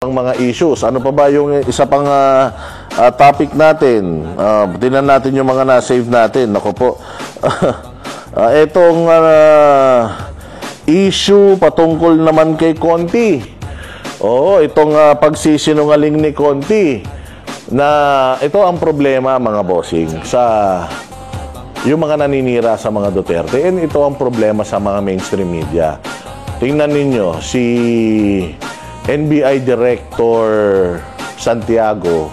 pang mga issues. Ano pa ba yung isa pang topic natin? Tingnan natin yung mga na-save natin. Naku po. Itong issue patungkol naman kay Conti. Oo, itong pagsisinungaling ni Conti na ito ang problema, mga bossing, sa yung mga naninira sa mga Duterte, and ito ang problema sa mga mainstream media. Tingnan ninyo, si NBI Director Santiago,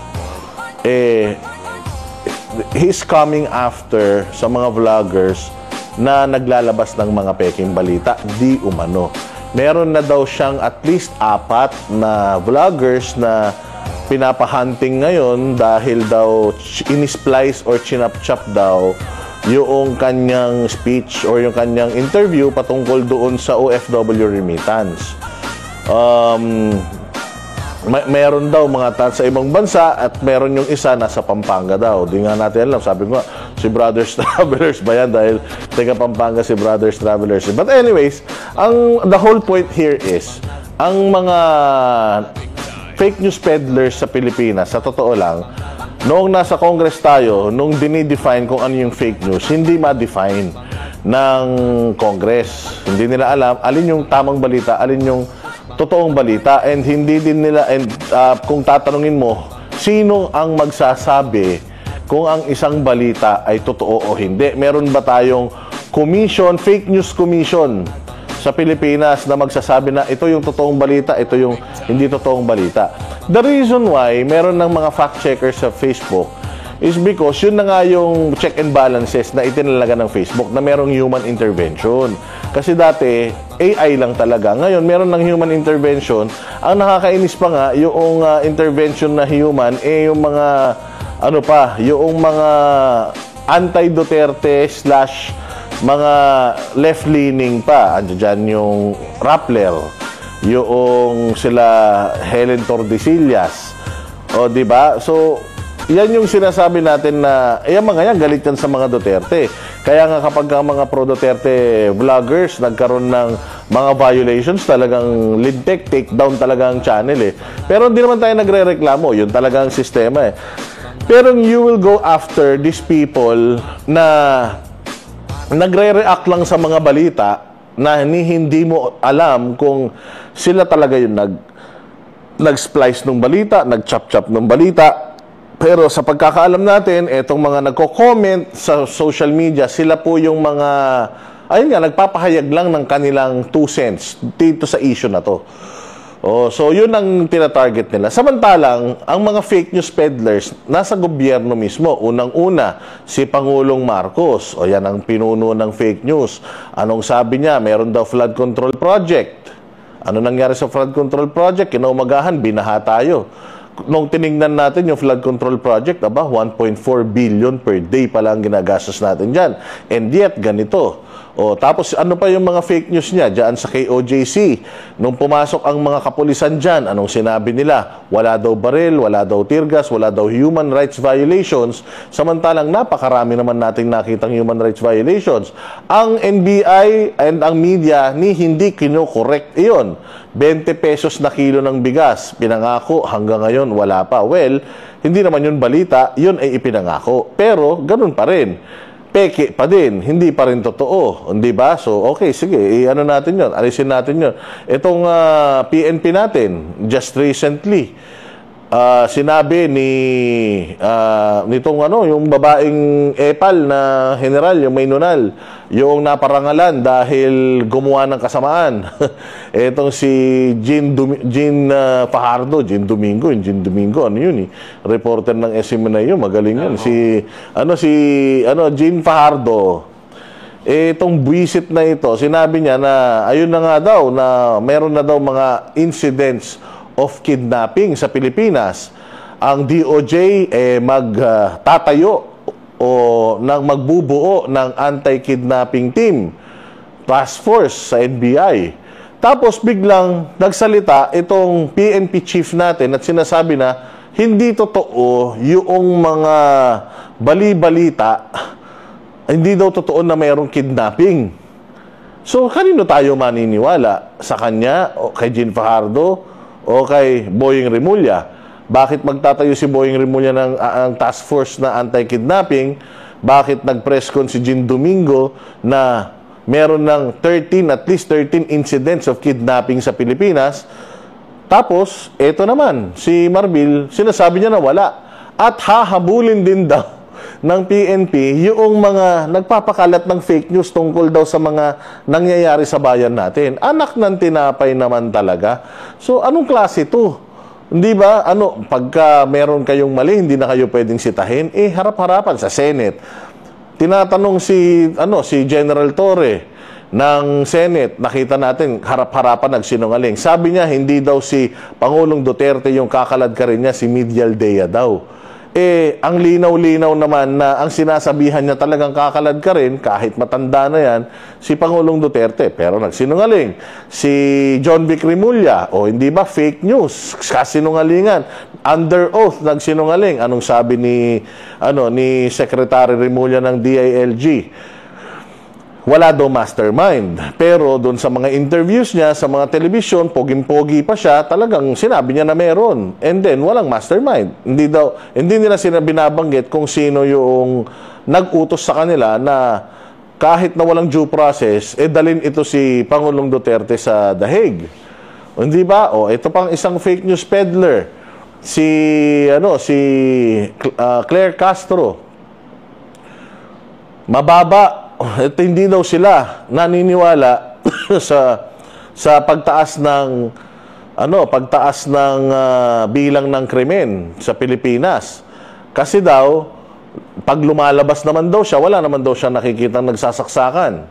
he's coming after sa mga vloggers na naglalabas ng mga peking balita, di umano. Meron na daw siyang at least 4 na vloggers na pinapahunting ngayon dahil daw in-splice or chinap-chap daw yung kanyang speech or yung kanyang interview patungkol doon sa OFW remittance. Meron daw mga sa ibang bansa at meron yung isa nasa Pampanga daw. Di nga natin alam. Sabi ko nga, si Brothers Travelers ba yan? Dahil taga Pampanga si Brothers Travelers. But anyways, the whole point here is, ang mga fake news peddlers sa Pilipinas, sa totoo lang, noong nasa Congress tayo, nung dinidefine kung ano yung fake news, hindi ma-define ng Congress. Hindi nila alam alin yung tamang balita, alin yung totoong balita, and hindi din nila, and kung tatanungin mo, sino ang magsasabi kung ang isang balita ay totoo o hindi? Meron ba tayong commission, fake news commission sa Pilipinas na magsasabi na ito yung totoong balita, ito yung hindi totoong balita? The reason why meron ng mga fact checkers sa Facebook is because yun na nga yung check and balances na itinalaga ng Facebook na merong human intervention. Kasi dati, AI lang talaga. Ngayon, meron ng human intervention. Ang nakakainis pa nga, yung intervention na human, yung mga, ano pa, yung mga anti-Duterte / mga left-leaning pa. Andiyan dyan yung Rappler, yung sila Helen Tordesillas. O, diba? So, yan yung sinasabi natin na, mga yan, galit yan sa mga Duterte. Kaya nga kapag ang mga pro-Duterte vloggers nagkaroon ng mga violations, talagang lintik, take down talaga ang channel Pero hindi naman tayo nagre-reklamo, yun talaga ang sistema Pero you will go after these people na nagre-react lang sa mga balita na hindi mo alam kung sila talaga yung nag-splice ng balita, nag-chop-chop ng balita. Pero sa pagkakaalam natin, etong mga nagko-comment sa social media, sila po yung mga, ayun nga, nagpapahayag lang ng kanilang 2 cents dito sa issue na to. So yun ang tina-target nila. Samantalang, ang mga fake news peddlers nasa gobyerno mismo. Unang-una, si Pangulong Marcos. Yan ang pinuno ng fake news. Anong sabi niya? Meron daw flood control project. Ano nangyari sa flood control project? Kinaumagahan, binaha tayo. Nung tinignan natin yung flood control project, 1.4 billion per day pala ang ginagastos natin dyan. And yet, ganito. Tapos ano pa yung mga fake news niya dyan sa KOJC? Nung pumasok ang mga kapulisan dyan, anong sinabi nila? Wala daw baril, wala daw tear gas, wala daw human rights violations. Samantalang napakarami naman nating nakitang human rights violations. Ang NBI and ang media hindi kino-correct iyon. 20 pesos na kilo ng bigas, pinangako, hanggang ngayon wala pa. Well, hindi naman yun balita, yun ay ipinangako. Pero, ganun pa rin. Peke pa din, hindi pa rin totoo. Hindi ba? So, okay, sige, ano natin yun? Alisin natin yun. Itong PNP natin, just recently, sinabi nitong yung babaeng Epal na general, yung Maynunal, yung naparangalan dahil gumawa ng kasamaan. Etong si Jean Fajardo, Jean Domingo, ano yun reporter ng SM na yun, magaling yun. Jean Fajardo. Itong buwisit na ito, sinabi niya na ayun na nga daw na meron na daw mga incidents of kidnapping sa Pilipinas. Ang DOJ magtatayo o magbubuo ng anti-kidnapping team, task force sa NBI. Tapos biglang nagsalita itong PNP chief natin at sinasabi na hindi totoo yung mga bali-balita, hindi daw totoo na mayroong kidnapping. So kanino tayo maniniwala? Sa kanya o kay Jean Fajardo o kay Boying Rimulya? Bakit magtatayo si Boying Rimulya ng task force na anti-kidnapping? Bakit nag-press con si Jin Domingo na meron ng at least 13 incidents of kidnapping sa Pilipinas? Tapos, eto naman, si Marbil, sinasabi niya na wala. At hahabulin din daw ng PNP yung mga nagpapakalat ng fake news tungkol daw sa mga nangyayari sa bayan natin. Anak ng tinapay naman talaga. So, anong klase ito? Hindi ba, pagka meron kayong mali, hindi na kayo pwedeng sitahin, harap-harapan sa Senate. Tinatanong si General Torre ng Senate, nakita natin, harap-harapan nagsinungaling. Sabi niya, hindi daw si Pangulong Duterte yung kakalad ka rin niya, si Medial Dea daw. Ang linaw-linaw naman na ang sinasabihan niya talagang kakalad ka rin, kahit matanda na yan, si Pangulong Duterte. Pero nagsinungaling. Si John Vic Rimulya, hindi ba fake news? Kasinungalingan. Under oath, nagsinungaling. Anong sabi ni Secretary Rimulya ng DILG? Wala daw mastermind. Pero doon sa mga interviews niya, sa mga television, poging-pogi pa siya, talagang sinabi niya na meron. And then, walang mastermind. Hindi nila binabanggit kung sino yung nag-utos sa kanila na kahit na walang due process, dalhin ito si Pangulong Duterte sa The Hague. Hindi ba? Ito pang isang fake news peddler. Si Claire Castro. Mababa. Hindi daw sila naniniwala sa pagtaas ng bilang ng krimen sa Pilipinas. Kasi daw pag lumalabas naman daw siya, wala naman daw siya nakikitang nagsasaksakan.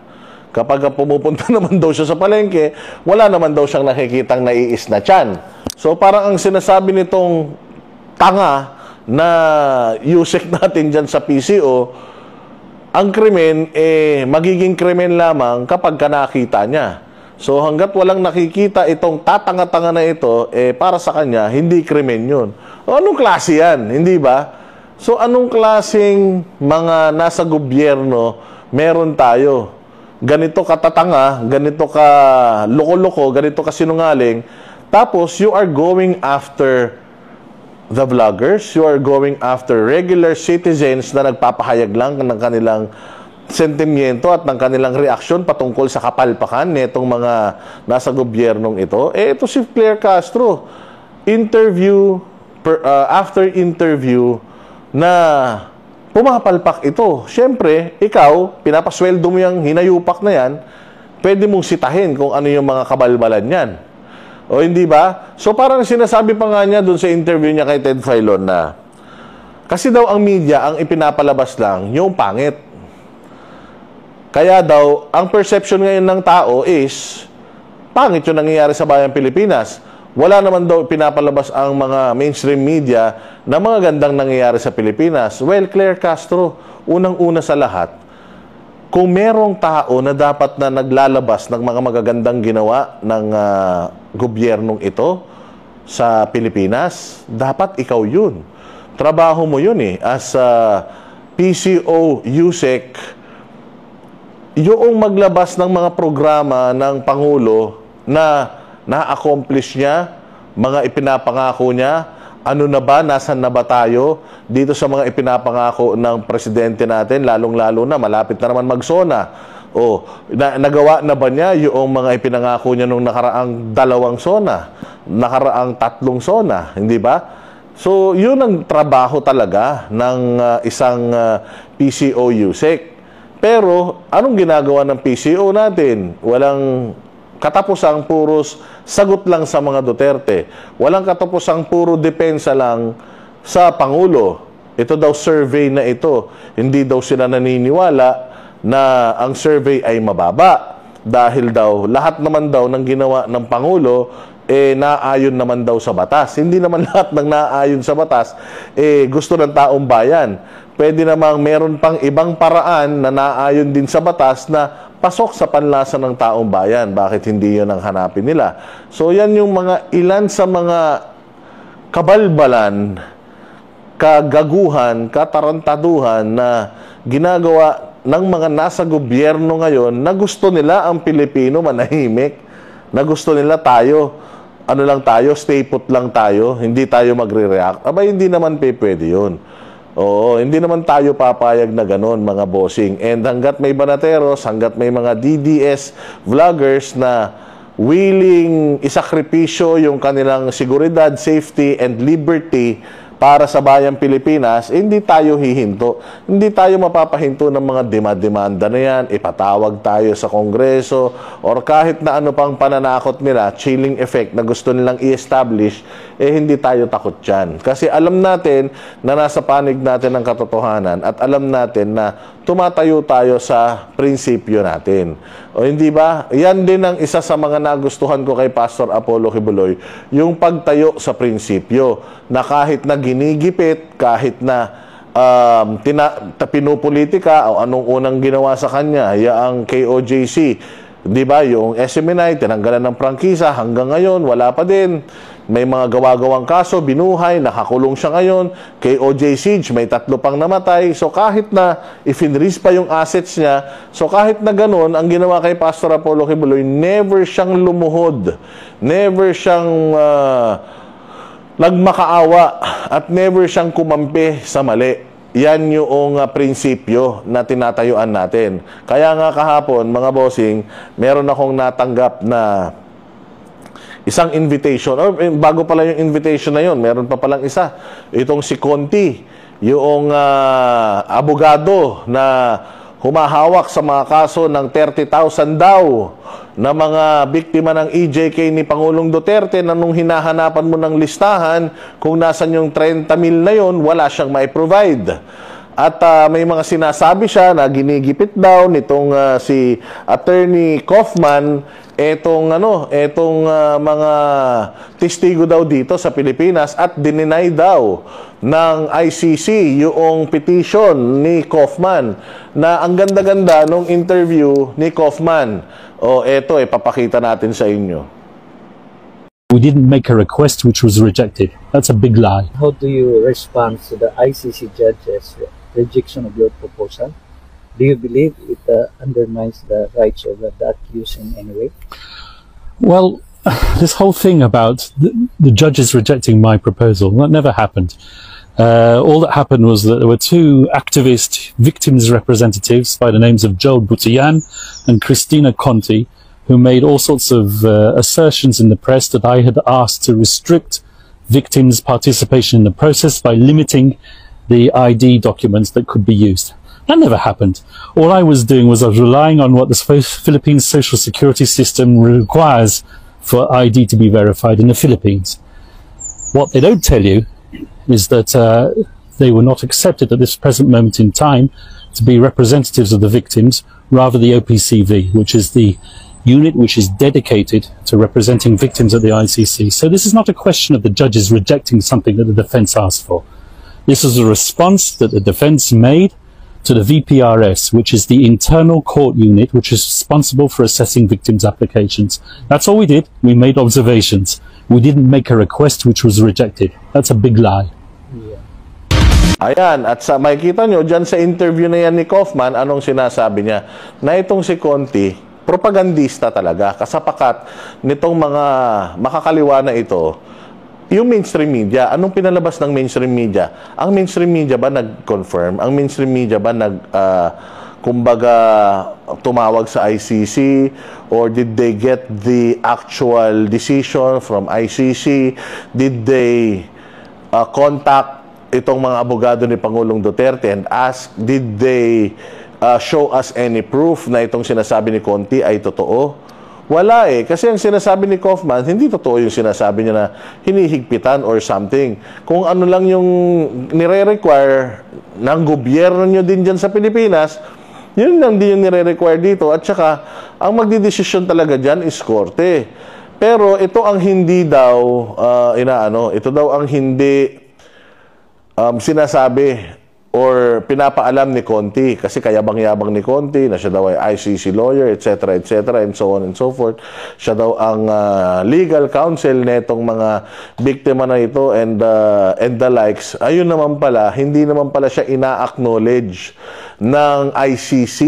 Kapag pumupunta naman daw siya sa palengke, wala naman daw siyang nakikitang naiis na tiyan. So parang ang sinasabi nitong tanga na yusek natin dyan sa PCO, ang krimen, magiging krimen lamang kapag nakita niya. So hanggat walang nakikita itong tatanga-tanga na ito, para sa kanya, hindi krimen yun. Anong klase yan? Hindi ba? So anong klaseng mga nasa gobyerno meron tayo? Ganito katatanga, ganito ka loko-loko, ganito ka sinungaling. Tapos you are going after the vloggers, you are going after regular citizens na nagpapahayag lang ng kanilang sentimiento at ng kanilang reaksyon patungkol sa kapalpakan nitong mga nasa gobyernong ito. Ito si Claire Castro, after interview na pumapalpak ito. Siyempre, ikaw, pinapasweldo mo yung hinayupak na yan, pwede mong sitahin kung ano yung mga kabalbalan yan. O hindi ba? So parang sinasabi pa nga niya doon sa interview niya kay Ted Filon na kasi daw ang media ang ipinapalabas lang yung pangit. Kaya daw ang perception ngayon ng tao is pangit yung nangyayari sa bayang Pilipinas. Wala naman daw pinapalabas ang mga mainstream media na mga gandang nangyayari sa Pilipinas. Well, Claire Castro, unang-una sa lahat, kung merong tao na dapat na naglalabas ng mga magagandang ginawa ng gobyernong ito sa Pilipinas, dapat ikaw yun. Trabaho mo yun as PCO, USEC, yung maglabas ng mga programa ng Pangulo na na-accomplish niya, mga ipinapangako niya, ano na ba, nasan na ba tayo dito sa mga ipinapangako ng presidente natin, lalong-lalo na, malapit na naman mag-SONA. Nagawa na ba niya yung mga ipinangako niya nung nakaraang 2 SONA, nakaraang 3 SONA, hindi ba? So, yun ang trabaho talaga ng isang PCO USEC. Pero, anong ginagawa ng PCO natin? Walang katapusang puros sagot lang sa mga Duterte. Walang katapusang puro depensa lang sa Pangulo. Ito daw survey na ito. Hindi daw sila naniniwala na ang survey ay mababa. Dahil daw, lahat naman daw ng ginawa ng Pangulo, naayon naman daw sa batas. Hindi naman lahat ng naayon sa batas, gusto ng taong bayan. Pwede namang meron pang ibang paraan na naayon din sa batas na pasok sa panlasa ng taong bayan. Bakit hindi yun ang hanapin nila? So yan yung ilan sa mga kabalbalan, kagaguhan, katarantaduhan na ginagawa ng mga nasa gobyerno ngayon na gusto nila ang Pilipino manahimik, na gusto nila tayo ano lang tayo, stay put lang tayo, hindi tayo magre-react. Aba, hindi naman pwede yun. Oo, hindi naman tayo papayag na ganon, mga bossing. And hanggat may banateros, hanggat may mga DDS vloggers na willing isakripisyo yung kanilang seguridad, safety, and liberty para sa bayang Pilipinas, hindi tayo hihinto. Hindi tayo mapapahinto ng mga demanda na yan, ipatawag tayo sa Kongreso, or kahit na ano pang pananakot nila, chilling effect na gusto nilang i-establish, hindi tayo takot dyan. Kasi alam natin na nasa panig natin ang katotohanan at alam natin na tumatayo tayo sa prinsipyo natin. O hindi ba? Yan din ang isa sa mga nagustuhan ko kay Pastor Apollo Kibuloy, yung pagtayo sa prinsipyo na kahit na ginigipit, kahit na pinupolitika o anong unang ginawa sa kanya, ang KOJC, di ba? Yung SMNI, tinanggalan ng prangkisa, hanggang ngayon, wala pa din. May mga gawa-gawang kaso, binuhay, nakakulong siya ngayon. Kay OJ Siege, may 3 pang namatay. So kahit na i-finreeze pa yung assets niya, so kahit na ganun, ang ginawa kay Pastor Apollo Kibuloy, never siyang lumuhod. Never siyang nagmakaawa at never siyang kumampi sa mali. Yan yung prinsipyo na tinatayuan natin. Kaya nga kahapon, mga bossing, meron akong natanggap na isang invitation, or bago pala yung invitation na yun, meron pa palang isa. Itong si Conti, yung abogado na humahawak sa mga kaso ng 30,000 daw na mga biktima ng EJK ni Pangulong Duterte, na nung hinahanapan mo ng listahan, kung nasan yung 30 mil na yun, wala siyang mai-provide. At may mga sinasabi siya na ginigipit daw nitong si Attorney Kaufman etong mga testigo daw dito sa Pilipinas, at dininay daw ng ICC yung petition ni Kaufman, na ang ganda-ganda nung interview ni Kaufman. Eto, papakita natin sa inyo. We didn't make a request which was rejected. That's a big lie. How do you respond to the ICC judge's rejection of your proposal? Do you believe it undermines the rights of the accused in any way? Well, this whole thing about the judges rejecting my proposal, that never happened. All that happened was that there were 2 activist victims representatives by the names of Joel Butian and Christina Conti, who made all sorts of assertions in the press that I had asked to restrict victims' participation in the process by limiting the ID documents that could be used. That never happened. All I was doing was I was relying on what the Philippine social security system requires for ID to be verified in the Philippines. What they don't tell you is that they were not accepted at this present moment in time to be representatives of the victims, rather the OPCV, which is the unit which is dedicated to representing victims at the ICC. So this is not a question of the judges rejecting something that the defense asked for. This is a response that the defense made to the VPRS, which is the internal court unit which is responsible for assessing victims' applications. That's all we did. We made observations. We didn't make a request which was rejected. That's a big lie. Ayan, at makikita nyo dyan sa interview na yan ni Kaufman, anong sinasabi niya? Na itong si Conti, propagandista talaga, kasapakat nitong mga makakaliwa na ito. Yung mainstream media, anong pinalabas ng mainstream media? Ang mainstream media ba nag-confirm? Ang mainstream media ba kumbaga tumawag sa ICC? Or did they get the actual decision from ICC? Did they contact itong mga abogado ni Pangulong Duterte and ask, did they show us any proof na itong sinasabi ni Conti ay totoo? Wala kasi ang sinasabi ni Kaufman, hindi totoo yung sinasabi niya na hinihigpitan or something. Kung ano lang yung nire-require ng gobyerno nyo din dyan sa Pilipinas, yun lang din yung nire-require dito. At saka, ang magdidesisyon talaga dyan is korte. Pero ito ang hindi daw, ito daw ang hindi sinasabi or pinapaalam ni Conti, kasi kayabang-yabang ni Conti na siya daw ay ICC lawyer, etc., etc., and so on and so forth. Siya daw ang legal counsel netong mga biktima na ito and the likes. Ayun naman pala, hindi naman pala siya ina-acknowledge ng ICC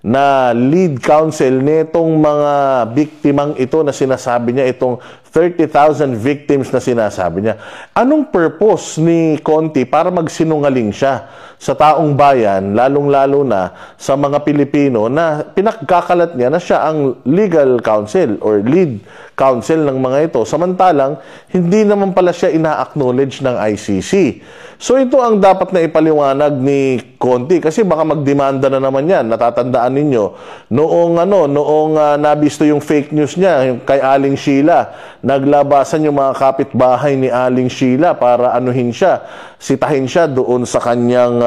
na lead counsel netong mga biktimang ito na sinasabi niya itong 30,000 victims na sinasabi niya. Anong purpose ni Conti para magsinungaling siya sa taong bayan, lalong-lalo na sa mga Pilipino na pinagkakalat niya na siya ang legal counsel or lead counsel ng mga ito, samantalang hindi naman pala siya ina-acknowledge ng ICC. So ito ang dapat na ipaliwanag ni Conti kasi baka magdemanda na naman yan. Natatandaan ninyo noong nabisto yung fake news niya yung kay Aling Sheila, naglabasan yung mga kapitbahay ni Aling Sheila para anuhin siya, sitahin siya doon sa kanyang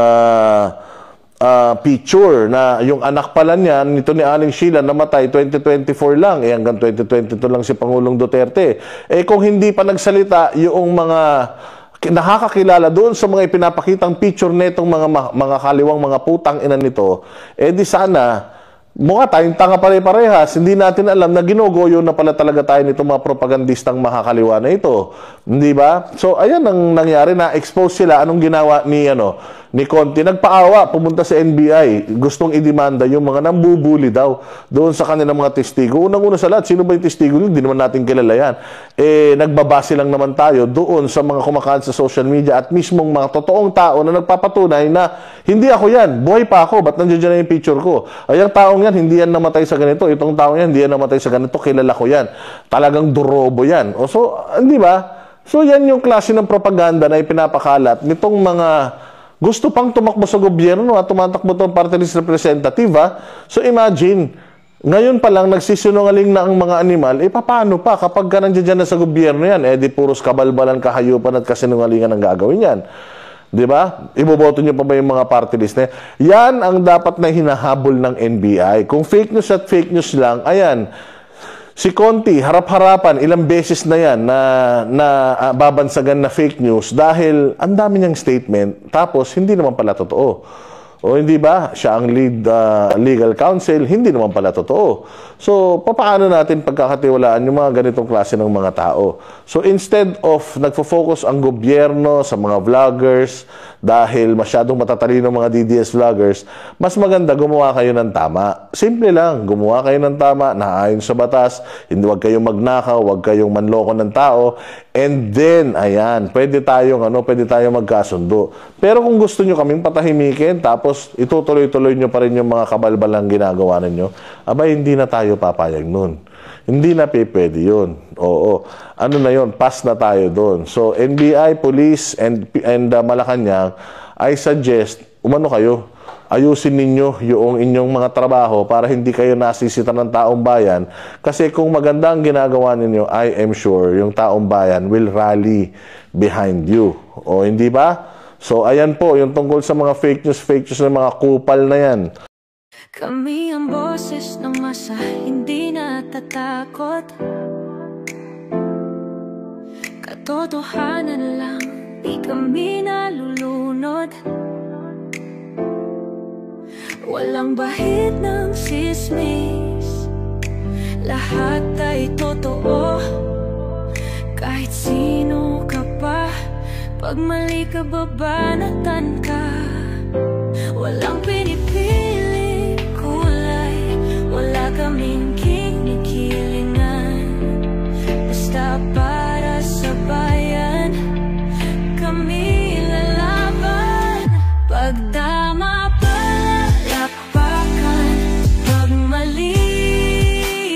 picture na yung anak pala niya nito ni Aling Sheila namatay 2024 lang, hanggang 2022 lang si Pangulong Duterte. Kung hindi pa nagsalita yung mga nakakakilala doon sa mga ipinapakitang picture netong mga kaliwang mga putang ina nito, di sana mukha tayong tanga pare-parehas, hindi natin alam na ginugoyo na pala talaga tayo nitong mga propagandistang makakaliwa na ito. Hindi ba? So, ayan ang nangyari, na-expose sila. Anong ginawa ni Conti? Nagpaawa, pumunta sa NBI. Gustong idemanda yung mga nambubuli daw doon sa kanilang mga testigo. Unang-una sa lahat, sino ba yung testigo? Hindi naman natin kilala yan. Nagbabase lang naman tayo doon sa mga kumakalat sa social media at mismong mga totoong tao na nagpapatunay na hindi ako yan. Buhay pa ako. Ba't nandiyan dyan yung picture ko? Ayang taong yan, hindi yan namatay sa ganito. Itong taong yan, hindi yan namatay sa ganito. Kilala ko yan. Talagang durobo yan. So, hindi ba? So, yan yung klase ng propaganda na ipinapakalat nitong mga gusto pang tumakbo sa gobyerno at tumatakbo itong party list representative. So, imagine, ngayon pa lang nagsisinungaling na ang mga animal, paano pa kapag ka nandiyan na sa gobyerno yan? Di puros kabalbalan, kahayupan at kasinungalingan ang gagawin yan. Di ba? Iboboto nyo pa ba yung mga party list na yan? Ang dapat na hinahabol ng NBI. Kung fake news at fake news lang, ayan, si Conti, harap-harapan, ilang beses na yan na babansagan na fake news dahil ang dami niyang statement, tapos hindi naman pala totoo. O hindi ba? Siya ang lead legal counsel, hindi naman pala totoo. So, paano natin pagkakatiwalaan yung mga ganitong klase ng mga tao? So, instead of nagfo-focus ang gobyerno sa mga vloggers dahil masyadong matatalino mga DDS vloggers, mas maganda gumawa kayo ng tama. Simple lang, gumawa kayo ng tama, naayon sa batas, hindi wag kayong magnakaw, wag kayong manloko ng tao, and then, ayan, pwede tayong magkasundo. Pero kung gusto nyo kaming patahimikin, tapos itutuloy-tuloy nyo pa rin yung mga kabalbalang ginagawa ninyo, abay, hindi na tayo papayag nun. Hindi na pwede yun. Oo. Ano na yun? Pass na tayo doon. So, NBI, Police, and Malacanang, I suggest, umano kayo, ayusin ninyo yung inyong mga trabaho para hindi kayo nasisita ng taong bayan. Kasi kung maganda ang ginagawa ninyo, I am sure yung taong bayan will rally behind you. O hindi ba? So, ayan po, yung tungkol sa mga fake news ng mga kupal na yan. Kami ang boses ng masa, hindi natatakot. Katotohanan lang, di kami nalulunod. Walang bahid ng sismis, lahat ay totoo. Kahit sino ka pa, pag mali ka babanatan ka. Walang pinipili kulay, wala kaming kinikilingan. Basta para sa bayan, kami lalaban. Pag tama palakpakan, pag mali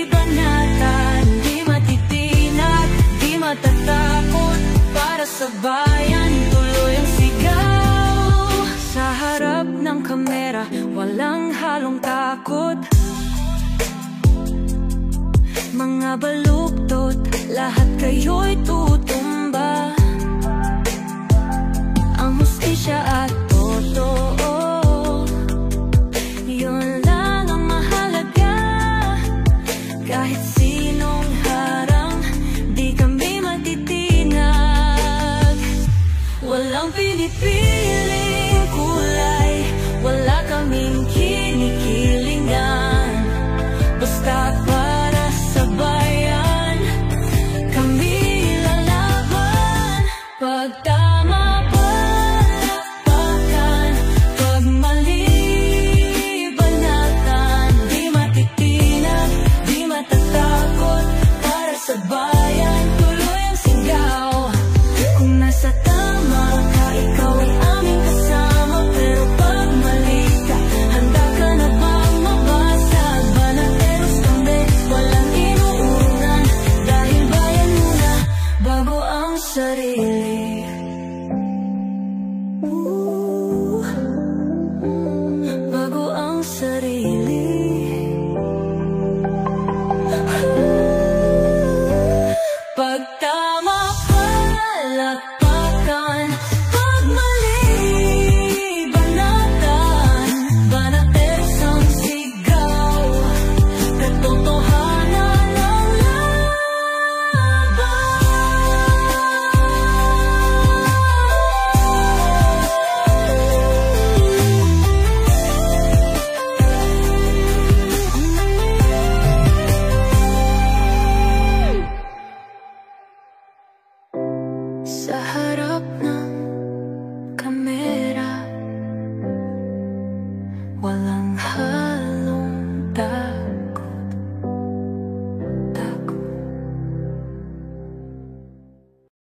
banatan, di matitinag, di matatakot. Para sa bayan, tuloy ang sigaw. Sa harap ng kamera, walang halong takot. Mga baluktot, lahat kayo'y tutumba. Ang hustisya at totoo, yun lang ang mahalaga. Kahit sinong harang, di kami matitinag. Walang pinipiling kulay, wala kaming kinikilingan. Basta para sa bayan, kami lalaban. Pag tama palakpakan, pag mali banatan, di matitinag, di matatakot. Para sa bayan, nasa tama ka, ikaw ay aming kasama. Pero pag mali ka, handa ka na bang mabasag? Banateros kami, walang inuunan, dahil bayan muna bago ang sarili.